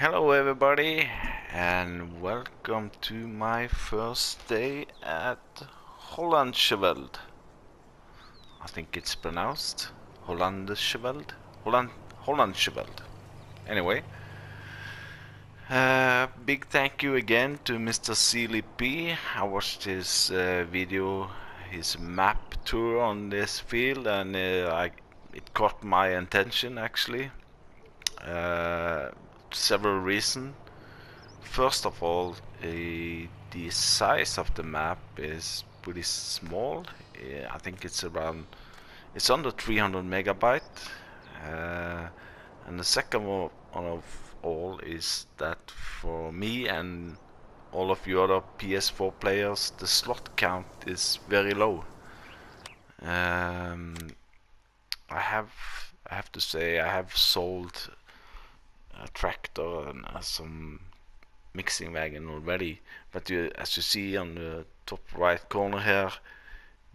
Hello everybody and welcome to my first day at HOLLANDSCHEVELD. I think it's pronounced HOLLANDSCHEVELD. HOLLANDSCHEVELD. Anyway, big thank you again to Mr. Sealy P. I watched his video, his map tour on this field, and it caught my attention actually. Several reasons. First of all, the size of the map is pretty small. I think it's under 300 megabyte. And the second one of all is that for me and all of you other PS4 players, the slot count is very low. I have to say I have sold a tractor and some mixing wagon already, but as you see on the top right corner here,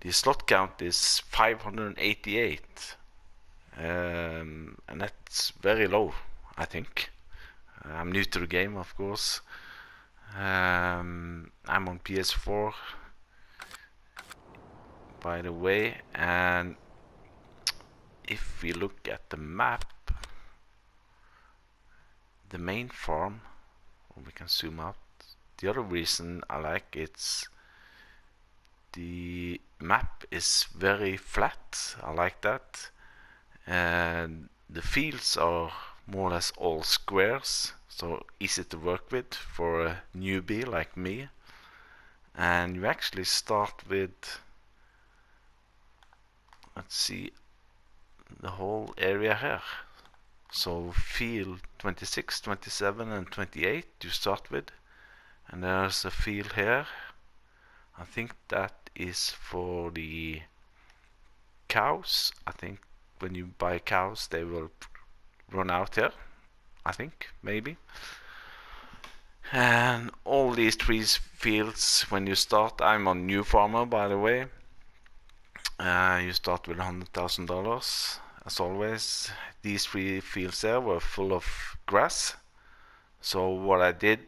the slot count is 588, and that's very low, I think. I'm new to the game, of course. I'm on PS4, by the way, and if we look at the map, the main farm, we can zoom out. The other reason I like it's the map is very flat. I like that, and the fields are more or less all squares, so easy to work with for a newbie like me. And you actually start with, let's see, the whole area here. So field 26, 27 and 28 you start with, and there's a field here. I think that is for the cows. I think when you buy cows they will run out here, I think, maybe. And all these three fields, when you start, I'm on New Farmer by the way, you start with $100,000 as always. These three fields there were full of grass, so what I did,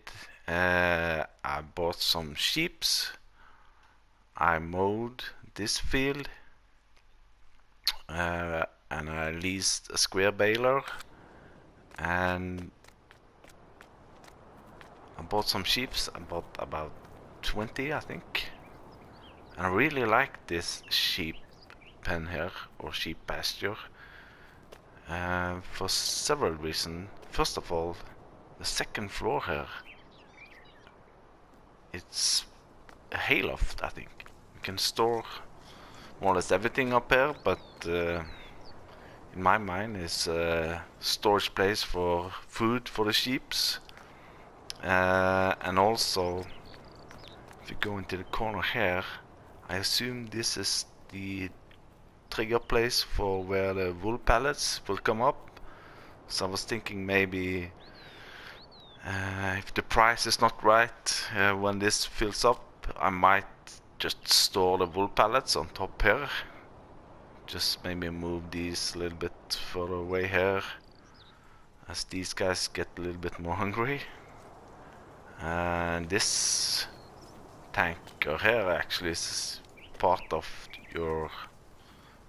I bought some sheeps, I mowed this field, and I leased a square baler, and I bought some sheeps. I bought about 20, I think. And I really like this sheep pen here, or sheep pasture, for several reasons. First of all, the second floor here, it's a hayloft, I think. You can store more or less everything up here, but in my mind it's a storage place for food for the sheeps. And also, if you go into the corner here, I assume this is the trigger place for where the wool pallets will come up. So I was thinking maybe if the price is not right when this fills up, I might just store the wool pallets on top here. Just maybe move these a little bit further away here, as these guys get a little bit more hungry. And this tanker here actually is part of your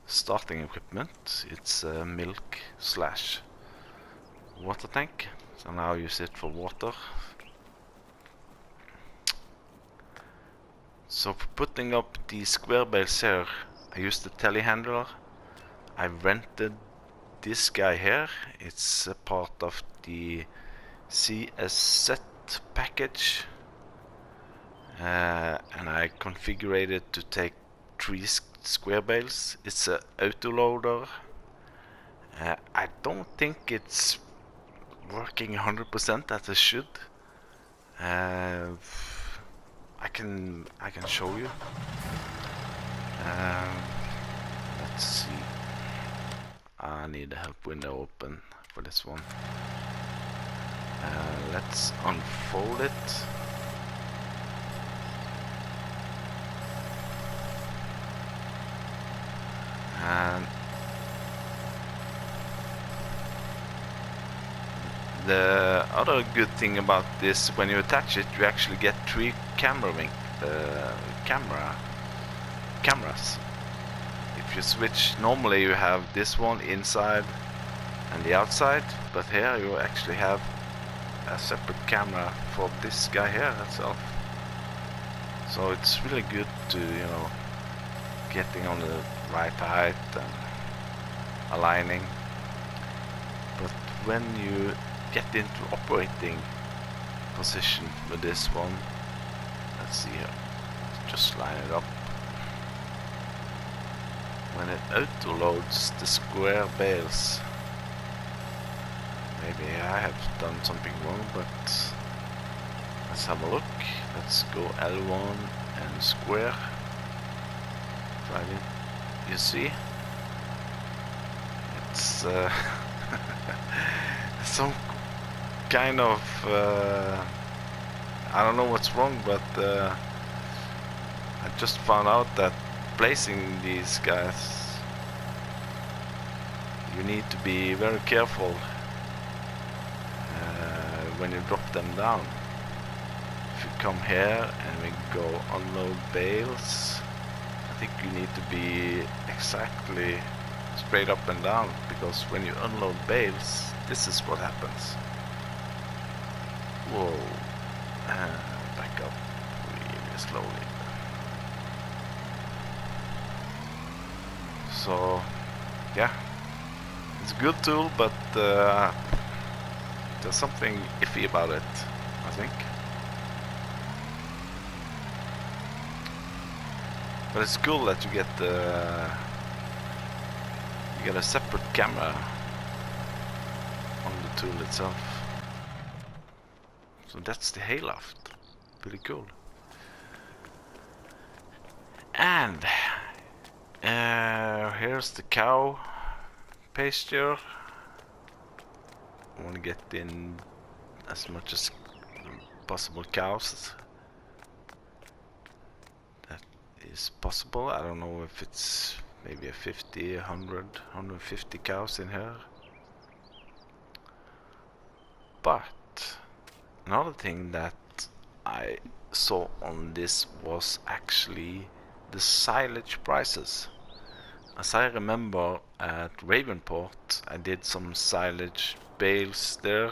starting equipment. It's a milk slash water tank, so now I use it for water. So for putting up the square bales here, I used the telehandler. I rented this guy here. It's a part of the CSZ package, and I configured it to take 3 square bales. It's a autoloader. I don't think it's working 100% as it should. I can show you. Let's see. I need the help window open for this one. Let's unfold it. And The other good thing about this, when you attach it, you actually get 3 cameras. If you switch, normally you have this one inside and the outside, but here you actually have a separate camera for this guy here itself. So it's really good to, you know, getting on the right height and aligning. But when you get into operating position with this one, let's see here, just line it up. When it auto loads the square bales, maybe I have done something wrong, but let's have a look. Let's go L1 and square. Try it. You see, it's some kind of I don't know what's wrong, but I just found out that placing these guys, you need to be very careful when you drop them down. If you come here and we go unload bales, I think you need to be exactly straight up and down, because when you unload bales, this is what happens. Whoa, back up really slowly. So yeah, it's a good tool, but there's something iffy about it, I think. But it's cool that you get a separate camera on the tool itself. So that's the hayloft. Pretty cool. And here's the cow pasture. I want to get in as much as possible cows. That is possible. I don't know if it's maybe a 50, 100, 150 cows in here. But another thing that I saw on this was actually the silage prices. As I remember, at Ravenport I did some silage bales there,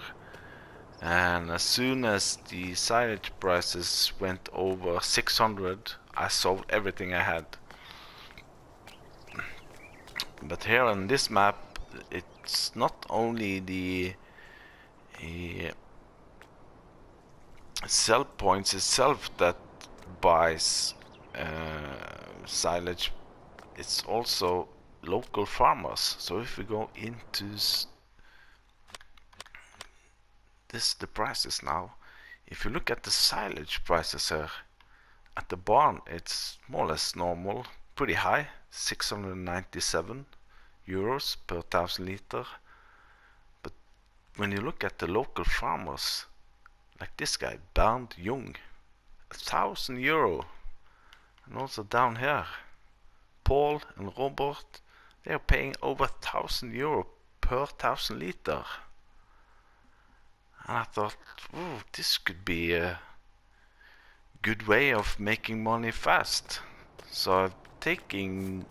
and as soon as the silage prices went over 600, I sold everything I had. But here on this map, it's not only the sell points itself that buys silage, it's also local farmers. So if we go into the prices now, if you look at the silage prices here at the barn, it's more or less normal, pretty high, 697 euros per 1,000 liter. But when you look at the local farmers, like this guy Bernd Jung, 1,000 euro. And also down here, Paul and Robert, they are paying over 1,000 euro per 1,000 liter. And I thought, ooh, this could be a good way of making money fast. So I've taken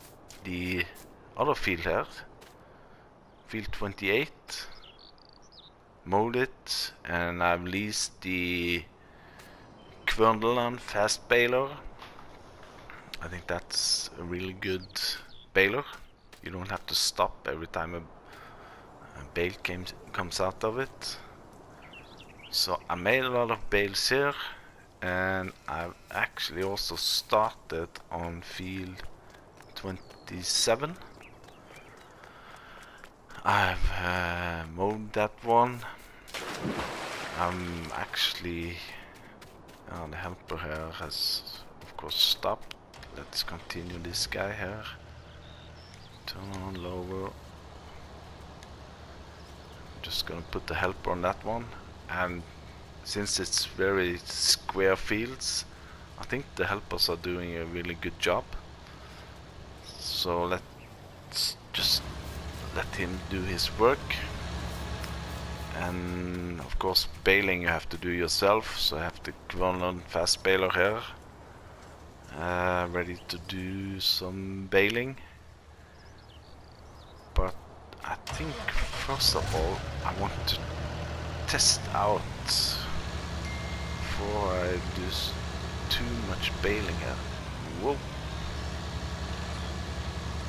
the other field here, field 28, mowed it, and I've leased the Kvørndeland fast baler. I think that's a really good baler. You don't have to stop every time a bale comes out of it. So I made a lot of bales here, and I've actually also started on field 27. I've mowed that one. I'm actually, the helper here has of course stopped. Let's continue this guy here. Turn on lower. I'm just gonna put the helper on that one, and since it's very square fields, I think the helpers are doing a really good job. So let's just let him do his work. And of course baling you have to do yourself, so I have the Grönland fast baler here, ready to do some baling. But I think first of all I want to test out before I do too much baling here. Whoa.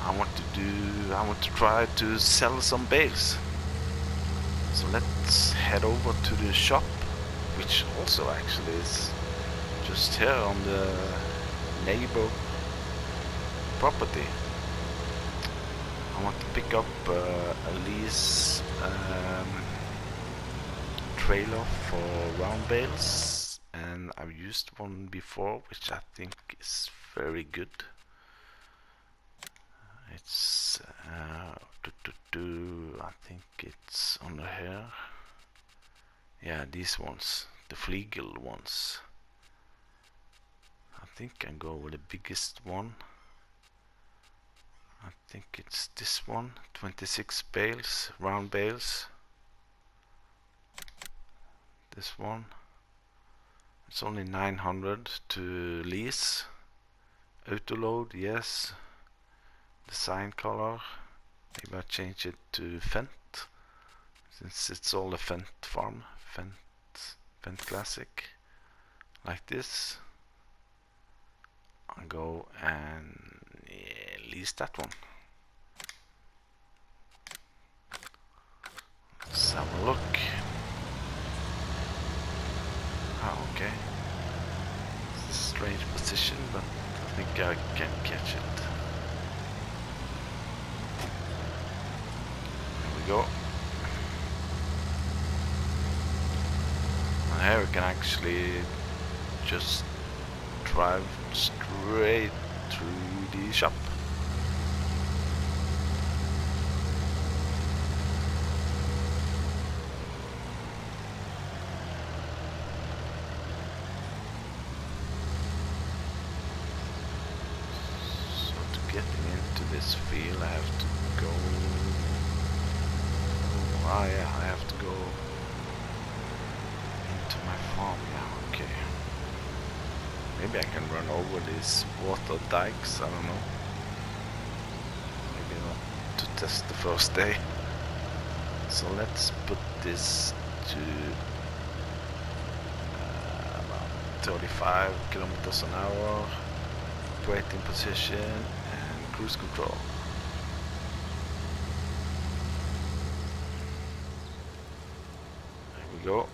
I want to try to sell some bales. So let's head over to the shop, which also actually is just here on the neighbor property. I want to pick up a lease trailer for round bales, and I've used one before, which I think is very good. It's I think it's under here. Yeah, these ones, the Fliegel ones. I think I go with the biggest one. I think it's this one, 26 bales, round bales. This one. It's only 900 to lease. Autoload, yes. Design color. Maybe I change it to Fent, since it's all a Fent farm. Fent Classic. Like this. I'll go and lease that one. Let's have a look. Ah, okay. It's a strange position, but I think I can catch it. There we go. And here we can actually just drive straight through the shop. So to getting into this field I have to go... Oh yeah, I have to go into my farm, yeah, okay. Maybe I can run over these water dikes, I don't know. Maybe not to test the first day. So let's put this to about 35 kilometers an hour, operating position and cruise control. There we go.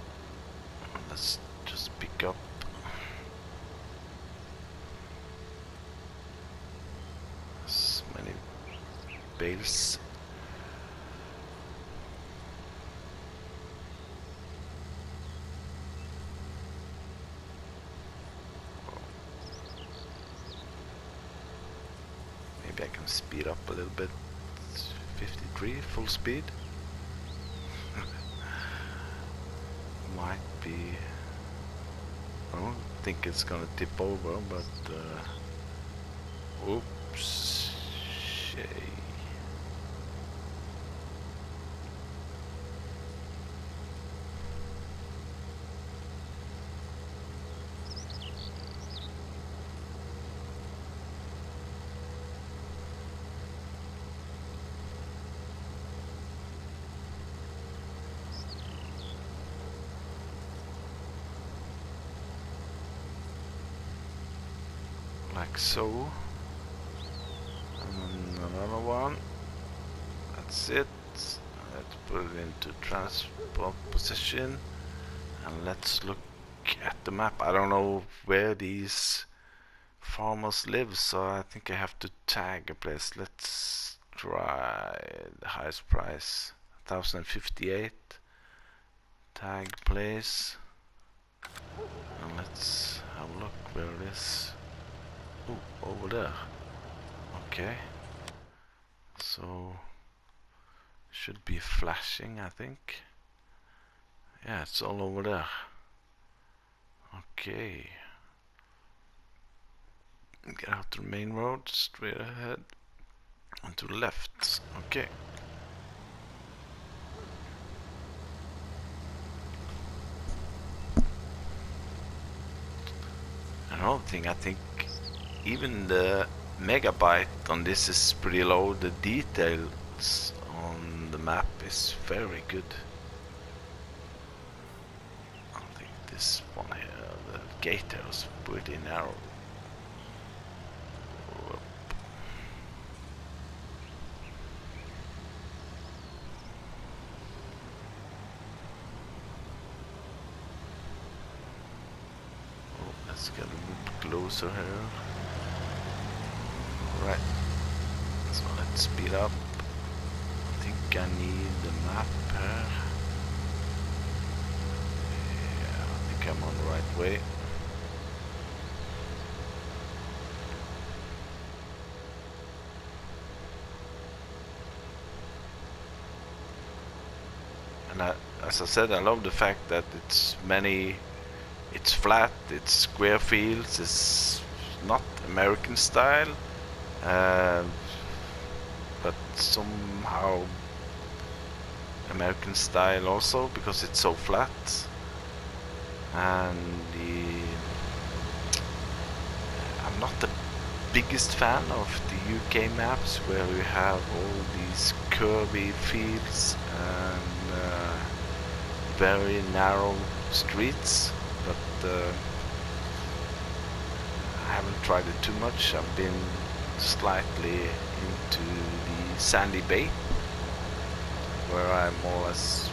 Let's just pick up as many bales. Maybe I can speed up a little bit. 53 full speed. Might be... I don't think it's gonna tip over, but oops, shay. Like so. And another one. That's it. Let's put it into transport position. And let's look at the map. I don't know where these farmers live, so I think I have to tag a place. Let's try the highest price. 1058. Tag place. And let's have a look where it is. Oh, over there. Okay. So should be flashing, I think. Yeah, it's all over there. Okay. Get out to the main road, straight ahead, and to the left. Okay. everything, I think even the megabyte on this is pretty low. The details on the map is very good. I think this one here, the gate here is pretty narrow. Let's get a bit closer here. Right. So let's speed up. I think I need the map here. Yeah, I think I'm on the right way. And as I said, I love the fact that it's flat, it's square fields, it's not American style, but somehow American style also, because it's so flat. And I'm not the biggest fan of the UK maps where you have all these curvy fields and very narrow streets. But I haven't tried it too much. I've been slightly into the Sandy Bay, where I more or less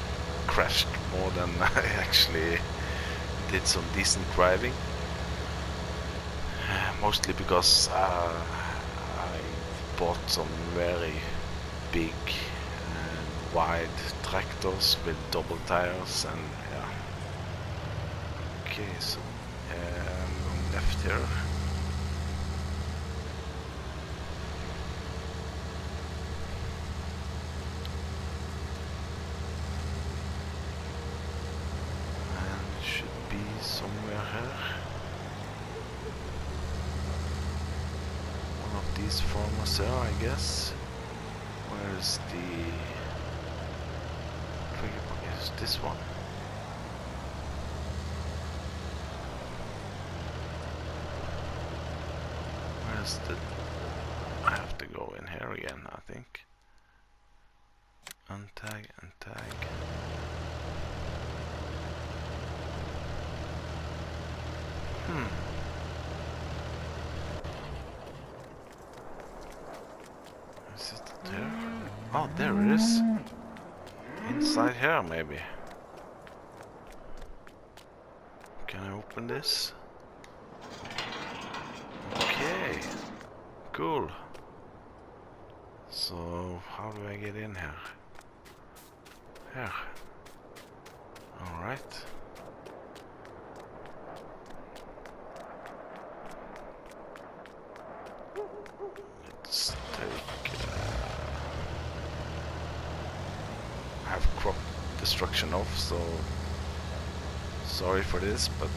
crashed more than I actually did some decent driving. Mostly because I bought some very big and wide tractors with double tires, and yeah. Okay, so I'm going left here. And it should be somewhere here. One of these farmers here, I guess. Where's the trigger point? Is this one? I have to go in here again, I think. Untag, untag. Is it there? Oh, there it is. Inside here, maybe. Can I open this? Okay, cool. So how do I get in here? Here. All right. Let's take. I have crop destruction off, so sorry for this, but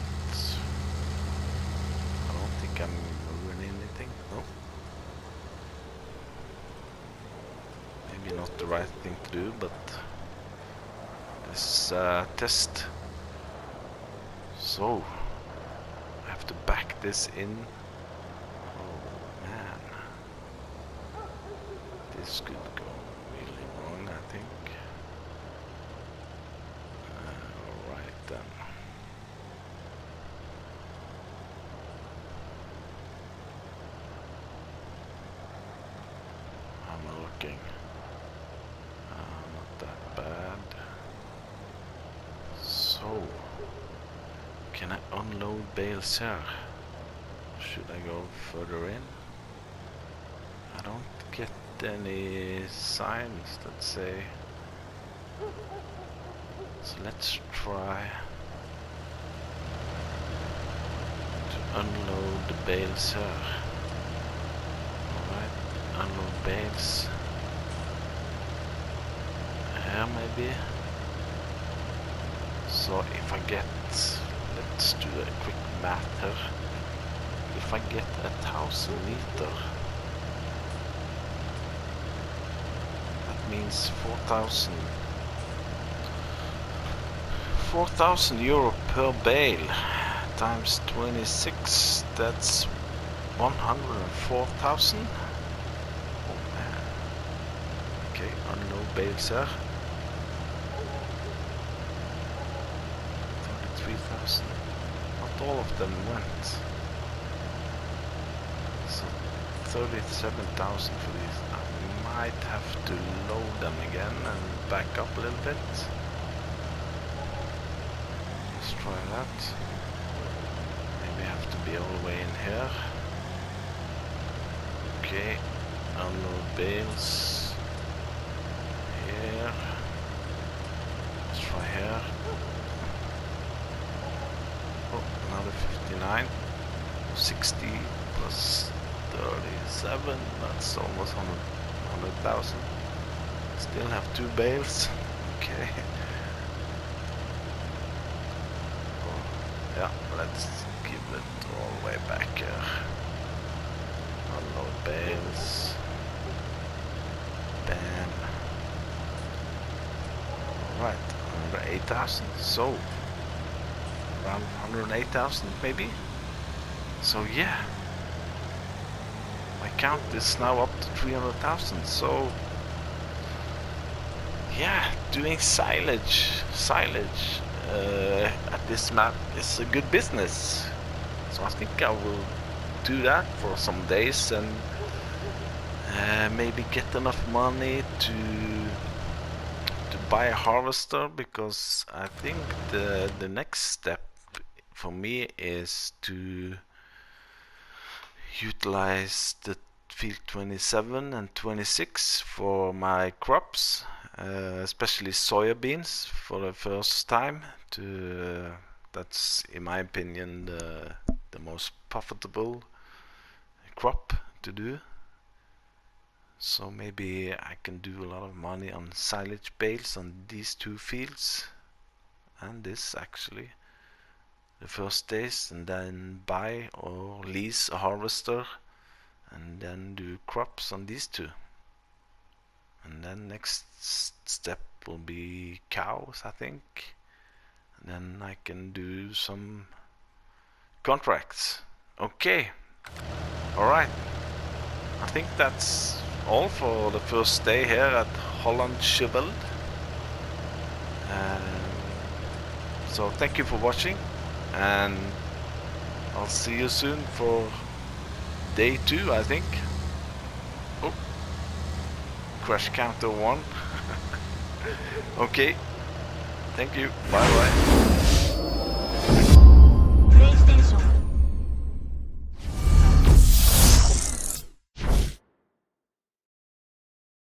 I don't think I'm ruining anything. No. Maybe not the right thing to do, but this test. So I have to back this in. Oh man, this could go really wrong, I think. Alright then. I'm looking. Not that bad. So, can I unload bales here? Should I go further in? I don't get any signs that say. So let's try to unload the bales here. Alright, unload bales. Here maybe. So if I get, let's do a quick math here. If I get 1,000 meter, that means 4,000 euro per bale. times 26, that's 104,000. Oh man. Okay, unload bales here. 33,000. Not all of them went. So 37,000 for these. I might have to load them again and back up a little bit. Let's try that. Maybe I have to be all the way in here. Okay, unload bales. Here. Let's try here. Oh, another 59. 60 plus 37. That's almost 100,000. Still have 2 bales. Okay. Oh, yeah, let's give it all the way back here. Unload bales. Bam. Alright, another 8,000. So, around 108,000 maybe. So yeah, my count is now up to 300,000. So yeah, doing silage at this map is a good business. So I think I will do that for some days and maybe get enough money to buy a harvester, because I think the next step for me is to utilize the field 27 and 26 for my crops, especially soybeans for the first time. That's in my opinion the most profitable crop to do. So maybe I can do a lot of money on silage bales on these 2 fields and this actually the first days, and then buy or lease a harvester and then do crops on these 2. And then next step will be cows, I think. And then I can do some contracts. Okay. Alright. I think that's all for the first day here at HOLLANDSCHEVELD. So thank you for watching, and I'll see you soon for day 2, I think. Oh, crash counter 1. Okay, thank you, bye bye.